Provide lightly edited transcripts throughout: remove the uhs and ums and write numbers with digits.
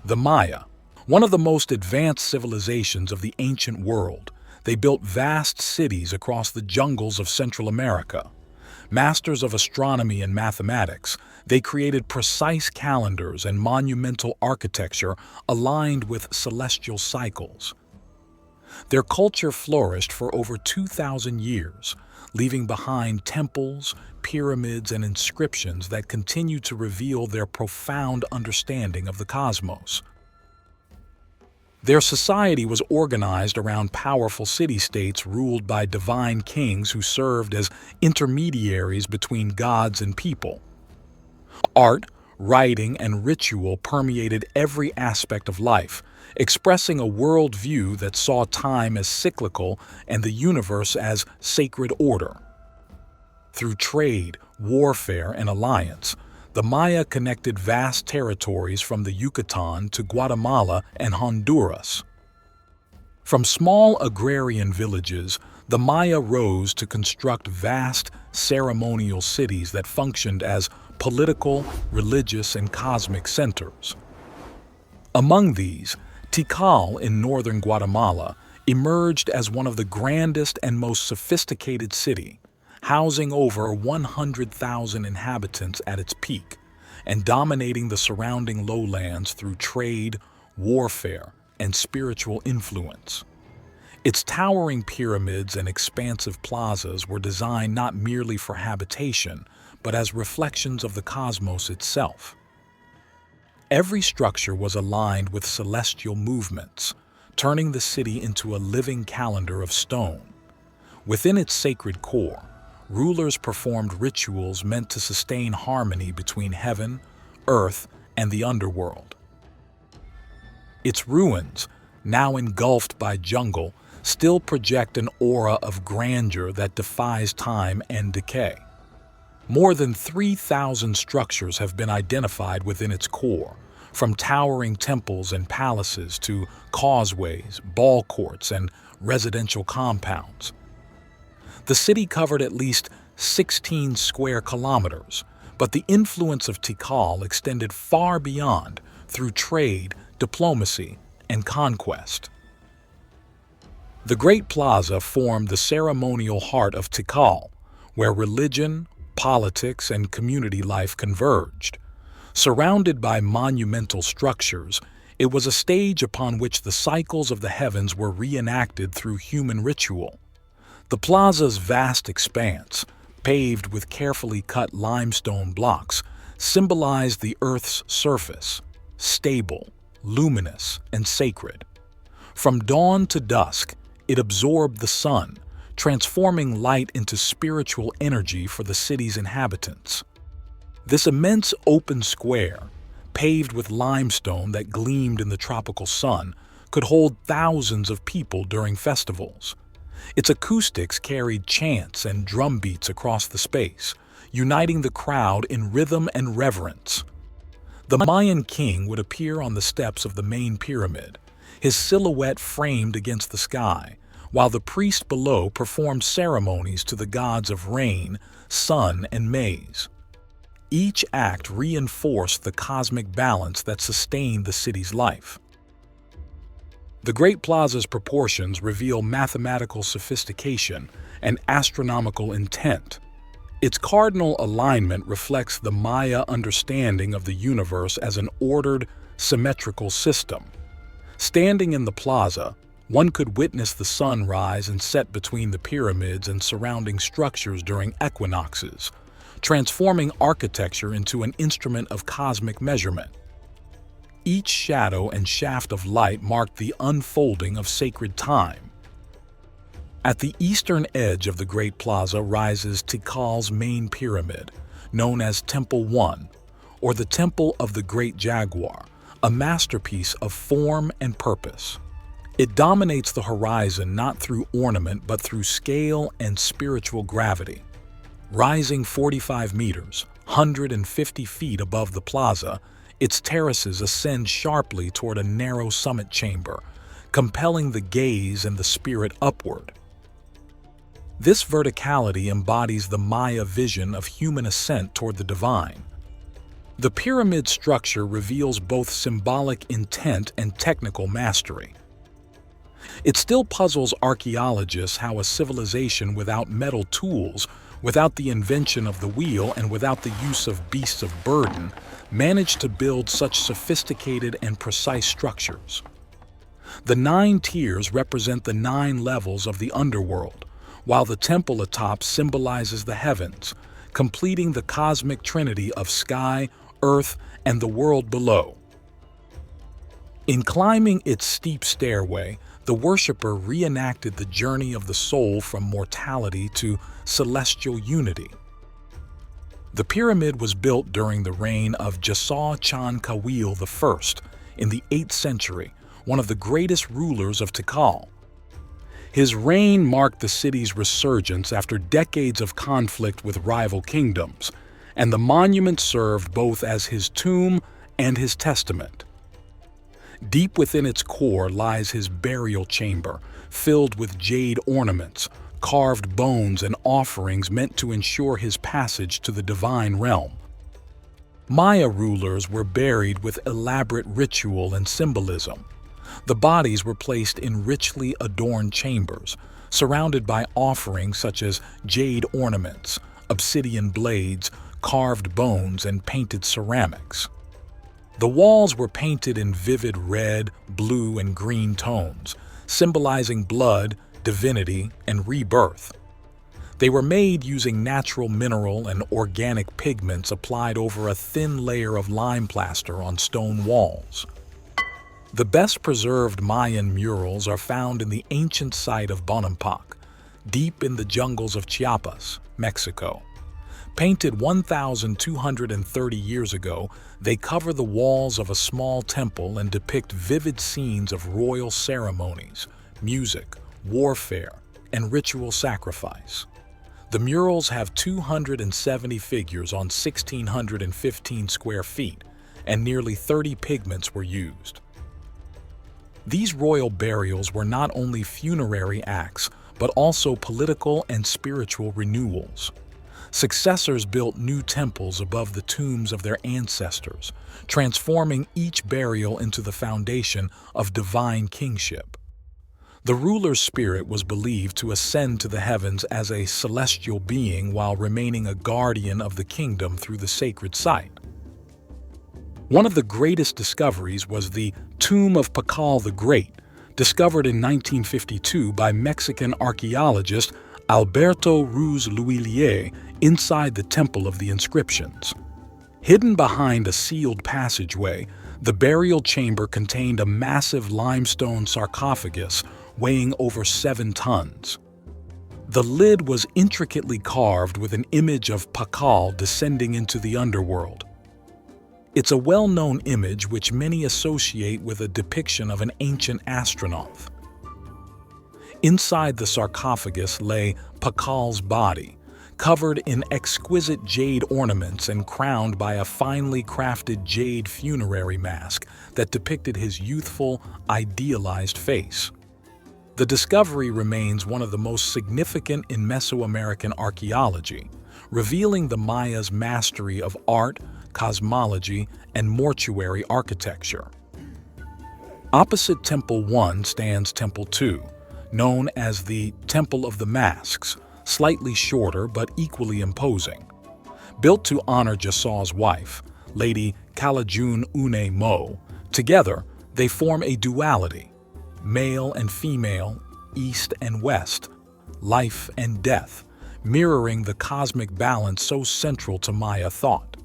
The Maya, one of the most advanced civilizations of the ancient world, they built vast cities across the jungles of Central America. Masters of astronomy and mathematics, they created precise calendars and monumental architecture aligned with celestial cycles. Their culture flourished for over 2,000 years, leaving behind temples, pyramids, and inscriptions that continue to reveal their profound understanding of the cosmos. Their society was organized around powerful city-states ruled by divine kings who served as intermediaries between gods and people. Art, writing, and ritual permeated every aspect of life, expressing a worldview that saw time as cyclical and the universe as sacred order. Through trade, warfare, and alliance, the Maya connected vast territories from the Yucatan to Guatemala and Honduras. From small agrarian villages, the Maya rose to construct vast ceremonial cities that functioned as political, religious, and cosmic centers. Among these, Tikal in northern Guatemala emerged as one of the grandest and most sophisticated cities, housing over 100,000 inhabitants at its peak, and dominating the surrounding lowlands through trade, warfare, and spiritual influence. Its towering pyramids and expansive plazas were designed not merely for habitation, but as reflections of the cosmos itself. Every structure was aligned with celestial movements, turning the city into a living calendar of stone. Within its sacred core, rulers performed rituals meant to sustain harmony between heaven, earth, and the underworld. Its ruins, now engulfed by jungle, still project an aura of grandeur that defies time and decay. More than 3,000 structures have been identified within its core, from towering temples and palaces to causeways, ball courts, and residential compounds. The city covered at least 16 square kilometers, but the influence of Tikal extended far beyond through trade, diplomacy, and conquest. The Great Plaza formed the ceremonial heart of Tikal, where religion, politics, and community life converged. Surrounded by monumental structures, it was a stage upon which the cycles of the heavens were reenacted through human ritual. The plaza's vast expanse, paved with carefully cut limestone blocks, symbolized the Earth's surface, stable, luminous, and sacred. From dawn to dusk, it absorbed the sun, transforming light into spiritual energy for the city's inhabitants. This immense open square, paved with limestone that gleamed in the tropical sun, could hold thousands of people during festivals. Its acoustics carried chants and drum beats across the space, uniting the crowd in rhythm and reverence. The Mayan king would appear on the steps of the main pyramid, his silhouette framed against the sky, while the priest below performed ceremonies to the gods of rain, sun, and maize. Each act reinforced the cosmic balance that sustained the city's life. The Great Plaza's proportions reveal mathematical sophistication and astronomical intent. Its cardinal alignment reflects the Maya understanding of the universe as an ordered, symmetrical system. Standing in the plaza, one could witness the sun rise and set between the pyramids and surrounding structures during equinoxes, transforming architecture into an instrument of cosmic measurement. Each shadow and shaft of light marked the unfolding of sacred time. At the eastern edge of the Great Plaza rises Tikal's main pyramid, known as Temple 1, or the Temple of the Great Jaguar, a masterpiece of form and purpose. It dominates the horizon not through ornament but through scale and spiritual gravity. Rising 45 meters, 150 feet above the plaza, its terraces ascend sharply toward a narrow summit chamber, compelling the gaze and the spirit upward. This verticality embodies the Maya vision of human ascent toward the divine. The pyramid structure reveals both symbolic intent and technical mastery. It still puzzles archaeologists how a civilization without metal tools, without the invention of the wheel, and without the use of beasts of burden, managed to build such sophisticated and precise structures. The 9 tiers represent the 9 levels of the underworld, while the temple atop symbolizes the heavens, completing the cosmic trinity of sky, earth, and the world below. In climbing its steep stairway, the worshipper reenacted the journey of the soul from mortality to celestial unity. The pyramid was built during the reign of Jasaw Chan Kawil I in the 8th century, one of the greatest rulers of Tikal. His reign marked the city's resurgence after decades of conflict with rival kingdoms, and the monument served both as his tomb and his testament. Deep within its core lies his burial chamber, filled with jade ornaments, carved bones, and offerings meant to ensure his passage to the divine realm. Maya rulers were buried with elaborate ritual and symbolism. The bodies were placed in richly adorned chambers, surrounded by offerings such as jade ornaments, obsidian blades, carved bones, and painted ceramics. The walls were painted in vivid red, blue, and green tones, symbolizing blood, divinity, and rebirth. They were made using natural mineral and organic pigments applied over a thin layer of lime plaster on stone walls. The best preserved Mayan murals are found in the ancient site of Bonampak, deep in the jungles of Chiapas, Mexico. Painted 1,230 years ago, they cover the walls of a small temple and depict vivid scenes of royal ceremonies, music, warfare, and ritual sacrifice. The murals have 270 figures on 1,615 square feet, and nearly 30 pigments were used. These royal burials were not only funerary acts, but also political and spiritual renewals. Successors built new temples above the tombs of their ancestors, transforming each burial into the foundation of divine kingship. The ruler's spirit was believed to ascend to the heavens as a celestial being while remaining a guardian of the kingdom through the sacred site. One of the greatest discoveries was the Tomb of Tikal the Great, discovered in 1952 by Mexican archaeologist Alberto Ruz Luillier inside the Temple of the Inscriptions. Hidden behind a sealed passageway, the burial chamber contained a massive limestone sarcophagus weighing over 7 tons. The lid was intricately carved with an image of Tikal descending into the underworld. It's a well-known image which many associate with a depiction of an ancient astronaut. Inside the sarcophagus lay Tikal's body, covered in exquisite jade ornaments and crowned by a finely crafted jade funerary mask that depicted his youthful, idealized face. The discovery remains one of the most significant in Mesoamerican archaeology, revealing the Mayas' mastery of art, cosmology, and mortuary architecture. Opposite Temple 1 stands Temple 2, known as the Temple of the Masks, slightly shorter but equally imposing. Built to honor Jasaw's wife, Lady Kalajun Une Mo, together they form a duality, male and female, east and west, life and death, mirroring the cosmic balance so central to Maya thought.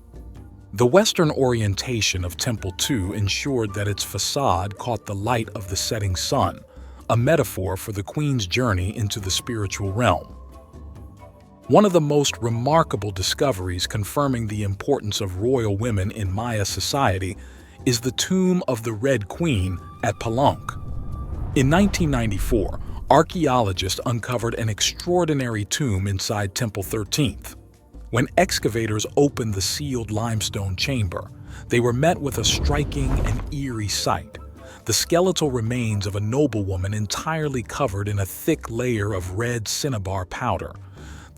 The Western orientation of Temple 2 ensured that its facade caught the light of the setting sun, a metaphor for the Queen's journey into the spiritual realm. One of the most remarkable discoveries confirming the importance of royal women in Maya society is the tomb of the Red Queen at Palenque. In 1994, archaeologists uncovered an extraordinary tomb inside Temple 13th. When excavators opened the sealed limestone chamber, they were met with a striking and eerie sight: the skeletal remains of a noblewoman entirely covered in a thick layer of red cinnabar powder.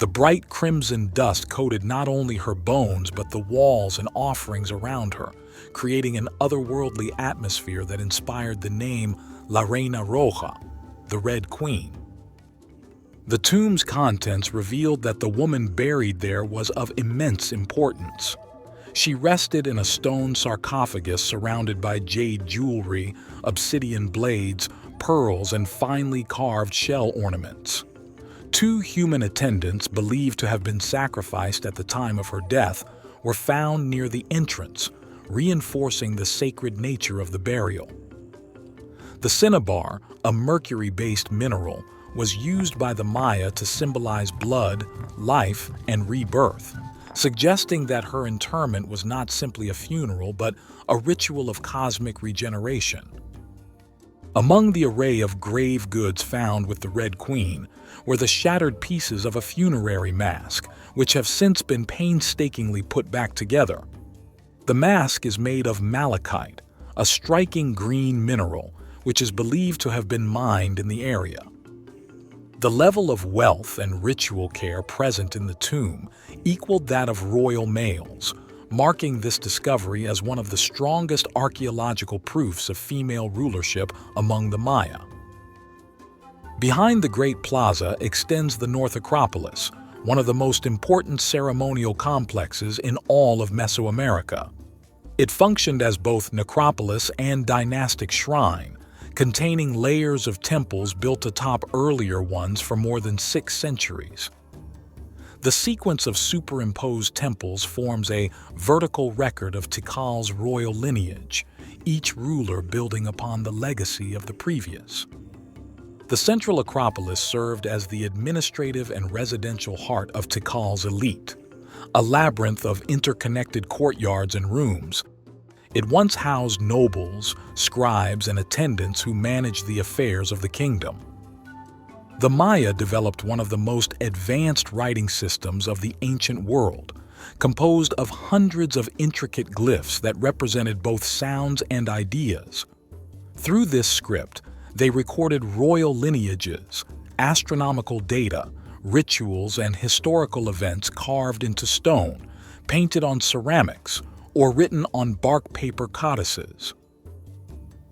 The bright crimson dust coated not only her bones but the walls and offerings around her, creating an otherworldly atmosphere that inspired the name La Reina Roja, the Red Queen. The tomb's contents revealed that the woman buried there was of immense importance. She rested in a stone sarcophagus surrounded by jade jewelry, obsidian blades, pearls, and finely carved shell ornaments. 2 human attendants believed to have been sacrificed at the time of her death were found near the entrance, reinforcing the sacred nature of the burial. The cinnabar, a mercury-based mineral, was used by the Maya to symbolize blood, life, and rebirth, suggesting that her interment was not simply a funeral but a ritual of cosmic regeneration. Among the array of grave goods found with the Red Queen were the shattered pieces of a funerary mask, which have since been painstakingly put back together. The mask is made of malachite, a striking green mineral, which is believed to have been mined in the area. The level of wealth and ritual care present in the tomb equaled that of royal males, marking this discovery as one of the strongest archaeological proofs of female rulership among the Maya. Behind the Great Plaza extends the North Acropolis, one of the most important ceremonial complexes in all of Mesoamerica. It functioned as both necropolis and dynastic shrine, containing layers of temples built atop earlier ones for more than 6 centuries. The sequence of superimposed temples forms a vertical record of Tikal's royal lineage, each ruler building upon the legacy of the previous. The central Acropolis served as the administrative and residential heart of Tikal's elite, a labyrinth of interconnected courtyards and rooms. It once housed nobles, scribes, and attendants who managed the affairs of the kingdom. The Maya developed one of the most advanced writing systems of the ancient world, composed of hundreds of intricate glyphs that represented both sounds and ideas. Through this script, they recorded royal lineages, astronomical data, rituals, and historical events carved into stone, painted on ceramics, or written on bark paper codices.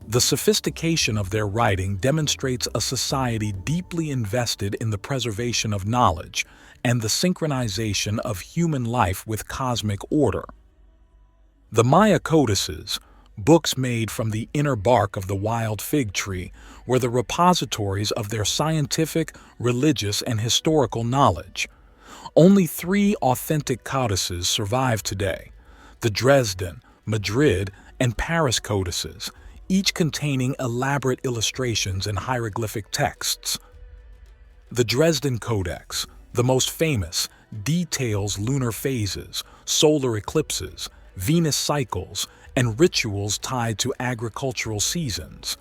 The sophistication of their writing demonstrates a society deeply invested in the preservation of knowledge and the synchronization of human life with cosmic order. The Maya codices, books made from the inner bark of the wild fig tree, were the repositories of their scientific, religious, and historical knowledge. Only 3 authentic codices survive today: the Dresden, Madrid, and Paris codices, each containing elaborate illustrations and hieroglyphic texts. The Dresden Codex, the most famous, details lunar phases, solar eclipses, Venus cycles, and rituals tied to agricultural seasons.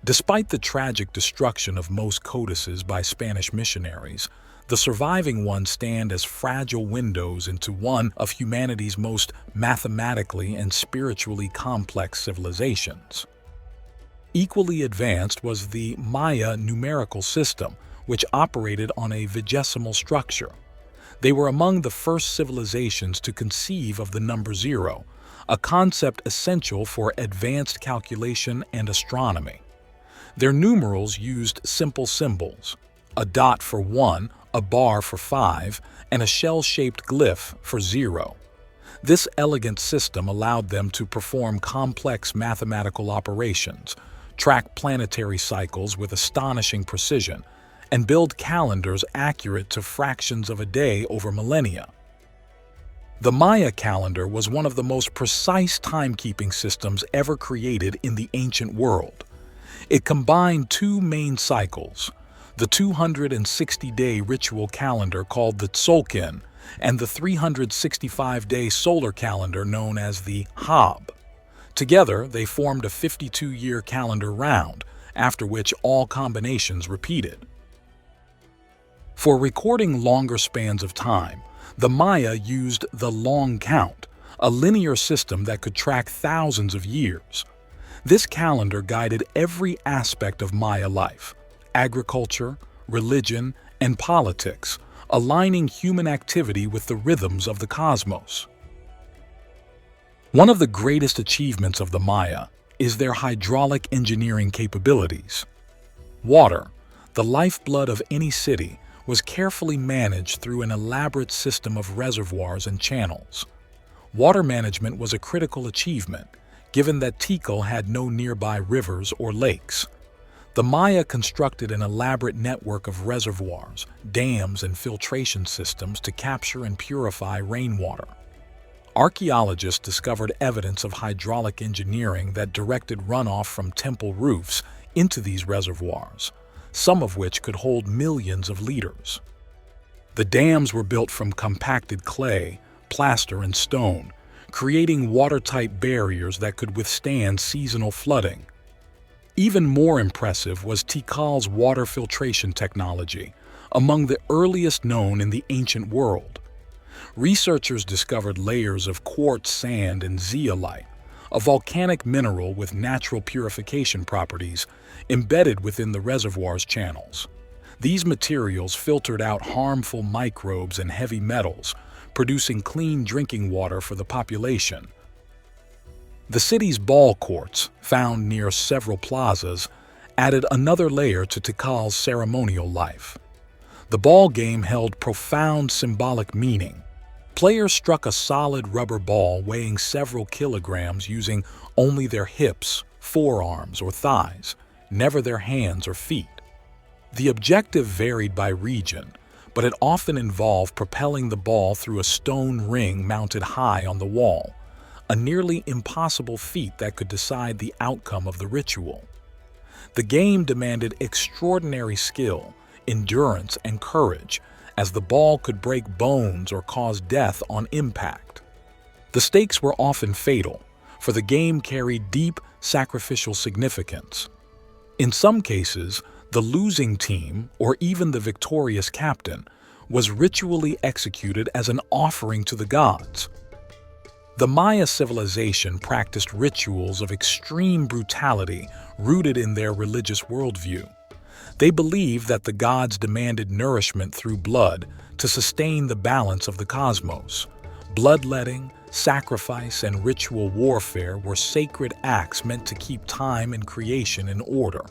Despite the tragic destruction of most codices by Spanish missionaries, the surviving ones stand as fragile windows into one of humanity's most mathematically and spiritually complex civilizations. Equally advanced was the Maya numerical system, which operated on a vigesimal structure. They were among the first civilizations to conceive of the number 0, a concept essential for advanced calculation and astronomy. Their numerals used simple symbols: a dot for 1, a bar for 5, and a shell-shaped glyph for 0. This elegant system allowed them to perform complex mathematical operations, track planetary cycles with astonishing precision, and build calendars accurate to fractions of a day over millennia. The Maya calendar was one of the most precise timekeeping systems ever created in the ancient world. It combined 2 main cycles: the 260-day ritual calendar called the Tzolk'in, and the 365-day solar calendar known as the Hab. Together, they formed a 52-year calendar round, after which all combinations repeated. For recording longer spans of time, the Maya used the long count, a linear system that could track thousands of years. This calendar guided every aspect of Maya life: agriculture, religion, and politics, aligning human activity with the rhythms of the cosmos. One of the greatest achievements of the Maya is their hydraulic engineering capabilities. Water, the lifeblood of any city, was carefully managed through an elaborate system of reservoirs and channels. Water management was a critical achievement, given that Tikal had no nearby rivers or lakes. The Maya constructed an elaborate network of reservoirs, dams, and filtration systems to capture and purify rainwater. Archaeologists discovered evidence of hydraulic engineering that directed runoff from temple roofs into these reservoirs, some of which could hold millions of liters. The dams were built from compacted clay, plaster, and stone, creating watertight barriers that could withstand seasonal flooding. Even more impressive was Tikal's water filtration technology, among the earliest known in the ancient world. Researchers discovered layers of quartz sand and zeolite, a volcanic mineral with natural purification properties, embedded within the reservoir's channels. These materials filtered out harmful microbes and heavy metals, producing clean drinking water for the population. The city's ball courts, found near several plazas, added another layer to Tikal's ceremonial life. The ball game held profound symbolic meaning. Players struck a solid rubber ball weighing several kilograms using only their hips, forearms, or thighs, never their hands or feet. The objective varied by region, but it often involved propelling the ball through a stone ring mounted high on the wall, a nearly impossible feat that could decide the outcome of the ritual. The game demanded extraordinary skill, endurance, and courage, as the ball could break bones or cause death on impact. The stakes were often fatal, for the game carried deep sacrificial significance. In some cases, the losing team, or even the victorious captain, was ritually executed as an offering to the gods. The Maya civilization practiced rituals of extreme brutality rooted in their religious worldview. They believed that the gods demanded nourishment through blood to sustain the balance of the cosmos. Bloodletting, sacrifice, and ritual warfare were sacred acts meant to keep time and creation in order.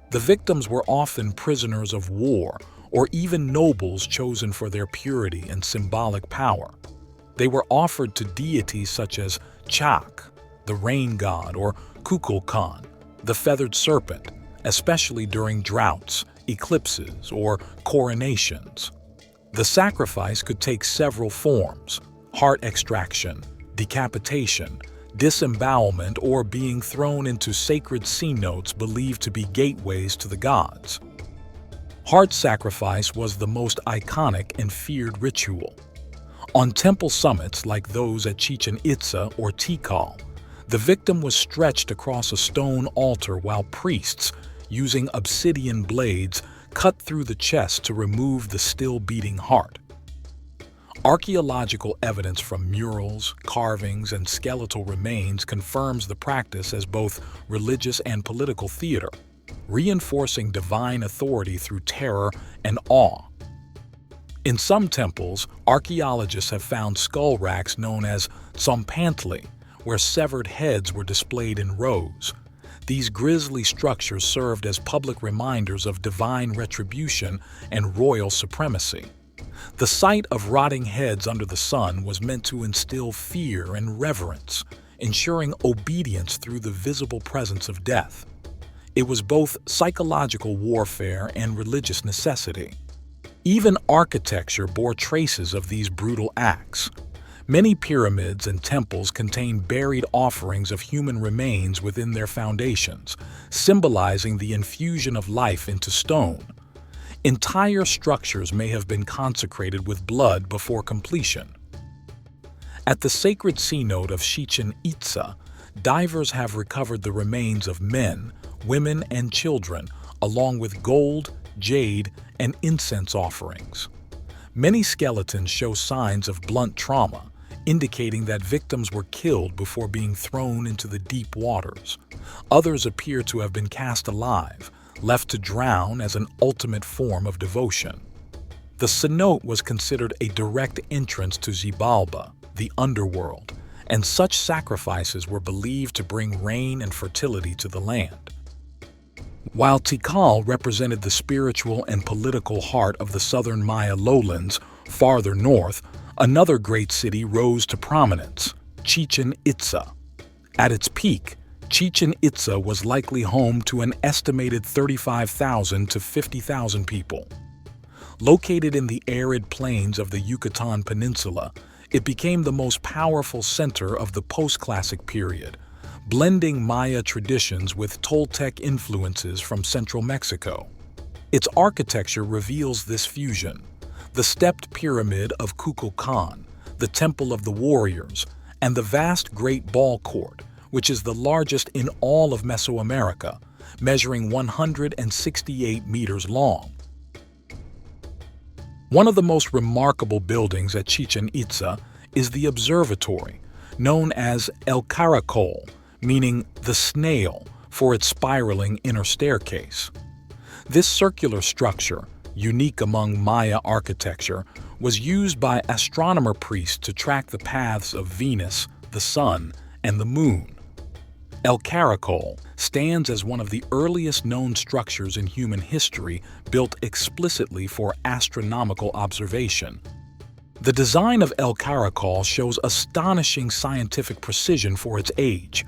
The victims were often prisoners of war or even nobles chosen for their purity and symbolic power. They were offered to deities such as Chak, the rain god, or Kukulkan, the feathered serpent, especially during droughts, eclipses, or coronations. The sacrifice could take several forms: heart extraction, decapitation, disembowelment, or being thrown into sacred cenotes believed to be gateways to the gods. Heart sacrifice was the most iconic and feared ritual. On temple summits like those at Chichen Itza or Tikal, the victim was stretched across a stone altar while priests, using obsidian blades, cut through the chest to remove the still-beating heart. Archaeological evidence from murals, carvings, and skeletal remains confirms the practice as both religious and political theater, reinforcing divine authority through terror and awe. In some temples, archaeologists have found skull racks known as tsompantli, where severed heads were displayed in rows. These grisly structures served as public reminders of divine retribution and royal supremacy. The sight of rotting heads under the sun was meant to instill fear and reverence, ensuring obedience through the visible presence of death. It was both psychological warfare and religious necessity. Even architecture bore traces of these brutal acts. Many pyramids and temples contain buried offerings of human remains within their foundations, symbolizing the infusion of life into stone. Entire structures may have been consecrated with blood before completion. At the sacred cenote of Chichen Itza, divers have recovered the remains of men, women, and children, along with gold, jade, and incense offerings. Many skeletons show signs of blunt trauma, indicating that victims were killed before being thrown into the deep waters. Others appear to have been cast alive, left to drown as an ultimate form of devotion. The cenote was considered a direct entrance to Xibalba, the underworld, and such sacrifices were believed to bring rain and fertility to the land. While Tikal represented the spiritual and political heart of the southern Maya lowlands, farther north, another great city rose to prominence, Chichen Itza. At its peak, Chichen Itza was likely home to an estimated 35,000 to 50,000 people. Located in the arid plains of the Yucatan Peninsula, it became the most powerful center of the post-classic period, blending Maya traditions with Toltec influences from central Mexico. Its architecture reveals this fusion. The stepped pyramid of Kukulkan, the Temple of the Warriors, and the vast Great Ball Court, which is the largest in all of Mesoamerica, measuring 168 meters long. One of the most remarkable buildings at Chichen Itza is the observatory, known as El Caracol, meaning the snail, for its spiraling inner staircase. This circular structure, unique among Maya architecture, was used by astronomer priests to track the paths of Venus, the Sun, and the Moon. El Caracol stands as one of the earliest known structures in human history built explicitly for astronomical observation. The design of El Caracol shows astonishing scientific precision for its age.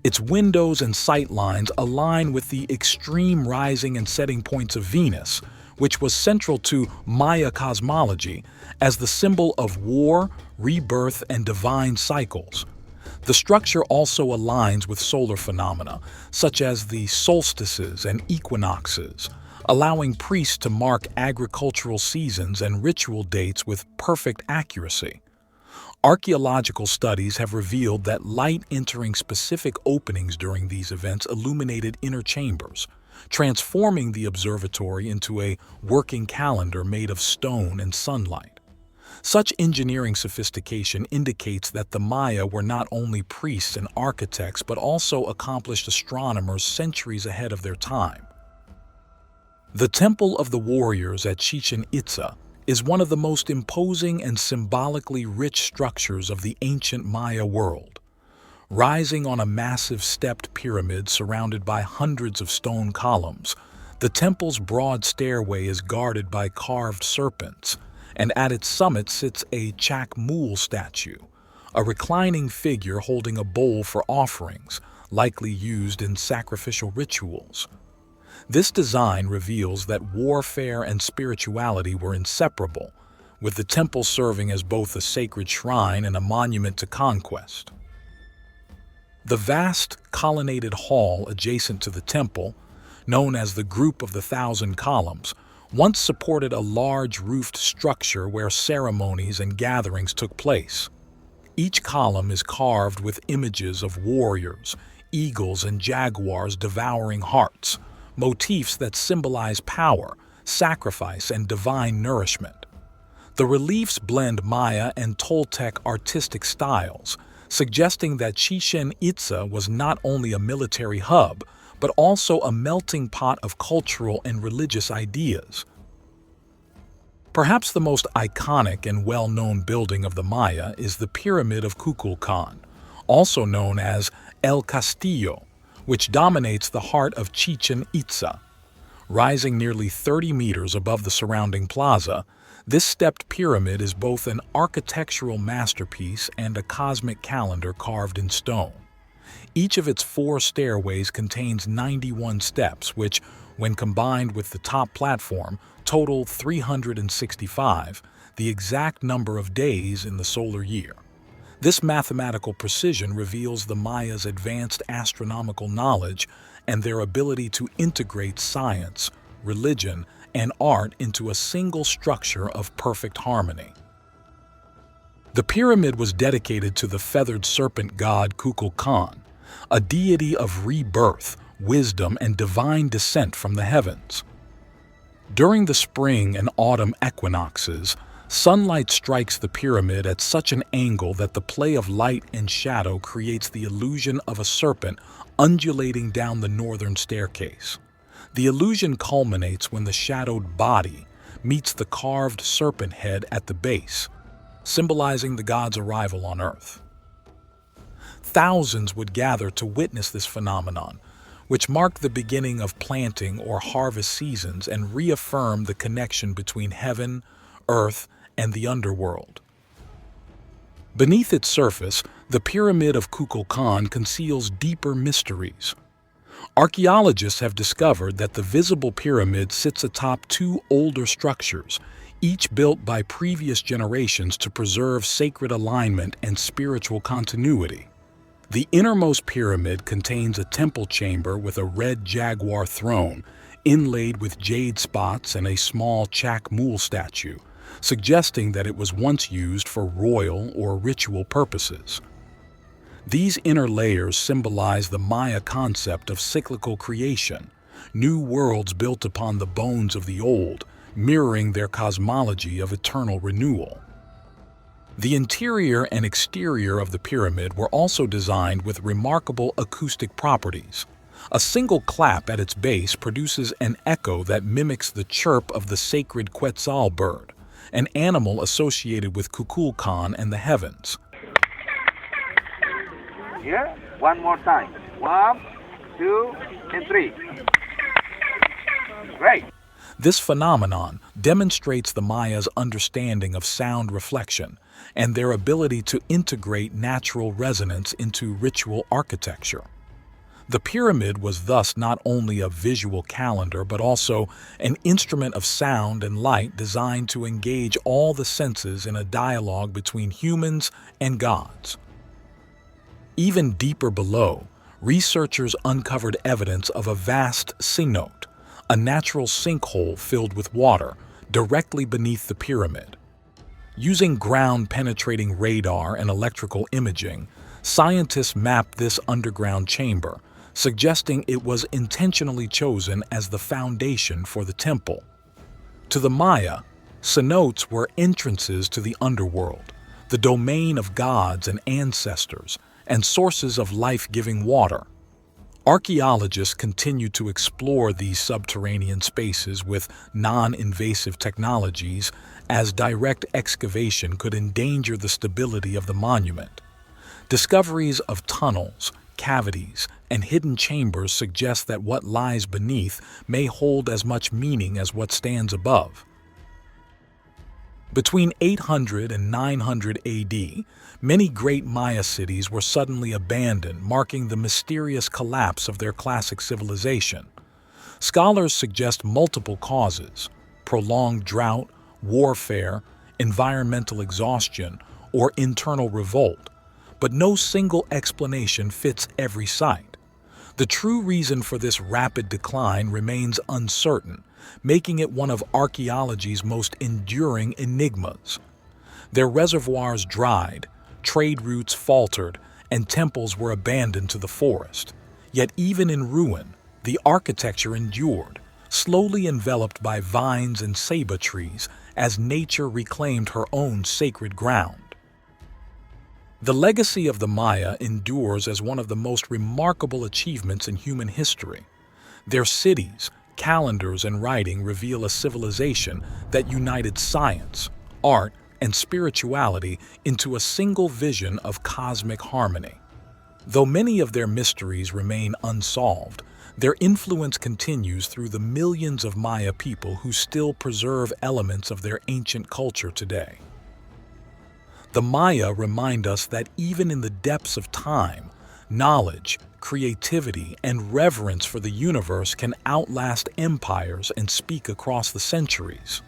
Its windows and sight lines align with the extreme rising and setting points of Venus, which was central to Maya cosmology as the symbol of war, rebirth, and divine cycles. The structure also aligns with solar phenomena, such as the solstices and equinoxes, allowing priests to mark agricultural seasons and ritual dates with perfect accuracy. Archaeological studies have revealed that light entering specific openings during these events illuminated inner chambers, transforming the observatory into a working calendar made of stone and sunlight. Such engineering sophistication indicates that the Maya were not only priests and architects but also accomplished astronomers centuries ahead of their time. The Temple of the Warriors at Chichen Itza is one of the most imposing and symbolically rich structures of the ancient Maya world. Rising on a massive stepped pyramid surrounded by hundreds of stone columns, the temple's broad stairway is guarded by carved serpents, and at its summit sits a Chakmul statue, a reclining figure holding a bowl for offerings, likely used in sacrificial rituals. This design reveals that warfare and spirituality were inseparable, with the temple serving as both a sacred shrine and a monument to conquest. The vast colonnaded hall adjacent to the temple, known as the Group of the Thousand Columns, once supported a large roofed structure where ceremonies and gatherings took place. Each column is carved with images of warriors, eagles, and jaguars devouring hearts, motifs that symbolize power, sacrifice, and divine nourishment. The reliefs blend Maya and Toltec artistic styles, suggesting that Chichen Itza was not only a military hub, but also a melting pot of cultural and religious ideas. Perhaps the most iconic and well-known building of the Maya is the Pyramid of Kukulkan, also known as El Castillo, which dominates the heart of Chichen Itza. Rising nearly 30 meters above the surrounding plaza, this stepped pyramid is both an architectural masterpiece and a cosmic calendar carved in stone. Each of its 4 stairways contains 91 steps, which, when combined with the top platform, total 365, the exact number of days in the solar year. This mathematical precision reveals the Mayas' advanced astronomical knowledge and their ability to integrate science, religion, and art into a single structure of perfect harmony. The pyramid was dedicated to the feathered serpent god Kukulkan, a deity of rebirth, wisdom, and divine descent from the heavens. During the spring and autumn equinoxes, sunlight strikes the pyramid at such an angle that the play of light and shadow creates the illusion of a serpent undulating down the northern staircase. The illusion culminates when the shadowed body, meets the carved serpent head at the base, symbolizing the god's arrival on Earth. Thousands would gather to witness this phenomenon, which marked the beginning of planting or harvest seasons and reaffirmed the connection between heaven, earth, and the underworld. Beneath its surface, the Pyramid of Kukulkan conceals deeper mysteries. Archaeologists have discovered that the visible pyramid sits atop two older structures, each built by previous generations to preserve sacred alignment and spiritual continuity. The innermost pyramid contains a temple chamber with a red jaguar throne, inlaid with jade spots and a small Chakmul statue, suggesting that it was once used for royal or ritual purposes. These inner layers symbolize the Maya concept of cyclical creation, new worlds built upon the bones of the old, mirroring their cosmology of eternal renewal. The interior and exterior of the pyramid were also designed with remarkable acoustic properties. A single clap at its base produces an echo that mimics the chirp of the sacred Quetzal bird, an animal associated with Kukulkan and the heavens. Here, one more time. 1, 2, and 3. Great. This phenomenon demonstrates the Mayas' understanding of sound reflection and their ability to integrate natural resonance into ritual architecture. The pyramid was thus not only a visual calendar but also an instrument of sound and light designed to engage all the senses in a dialogue between humans and gods. Even deeper below, researchers uncovered evidence of a vast cenote, a natural sinkhole filled with water, directly beneath the pyramid. Using ground-penetrating radar and electrical imaging, scientists mapped this underground chamber, suggesting it was intentionally chosen as the foundation for the temple. To the Maya, cenotes were entrances to the underworld, the domain of gods and ancestors, and sources of life-giving water. Archaeologists continue to explore these subterranean spaces with non-invasive technologies, as direct excavation could endanger the stability of the monument. Discoveries of tunnels, cavities, and hidden chambers suggest that what lies beneath may hold as much meaning as what stands above. Between 800 and 900 AD, many great Maya cities were suddenly abandoned, marking the mysterious collapse of their classic civilization. Scholars suggest multiple causes: prolonged drought, warfare, environmental exhaustion, or internal revolt, but no single explanation fits every site. The true reason for this rapid decline remains uncertain, making it one of archaeology's most enduring enigmas. Their reservoirs dried, trade routes faltered, and temples were abandoned to the forest. Yet even in ruin, the architecture endured, slowly enveloped by vines and ceiba trees as nature reclaimed her own sacred ground. The legacy of the Maya endures as one of the most remarkable achievements in human history. Their cities, calendars, and writing reveal a civilization that united science, art, and spirituality into a single vision of cosmic harmony. Though many of their mysteries remain unsolved, their influence continues through the millions of Maya people who still preserve elements of their ancient culture today. The Maya remind us that even in the depths of time, knowledge, creativity, and reverence for the universe can outlast empires and speak across the centuries.